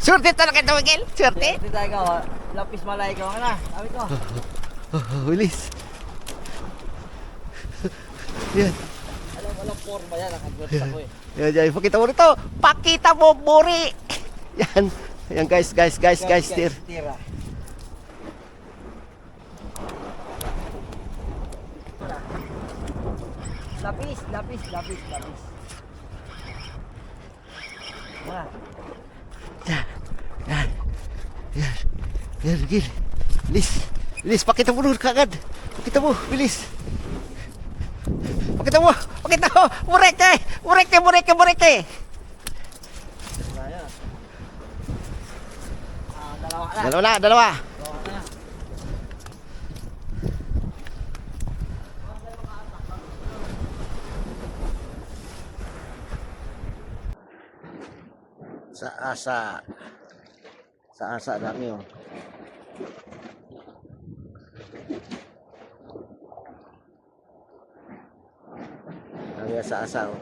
Swerte talaga ito, Miguel. Swerte. Swerte tayo. Lapis malay ko na. Sabi ko. Bilis. Yan. Walang forma yan. Nakagwerte ako eh. Yan. Pakita mo rito. Pakita mo, Buri. Yan. Yan guys. Steer. Tira. Lapis. Wala. Yan, Miguel. Bilis. Pakita mo doon kagad. Pakita mo. Bilis. Pakita mo. Mureke. Dalawa na. Dalawa. Sa asa dami oh. Dami sa asa oh.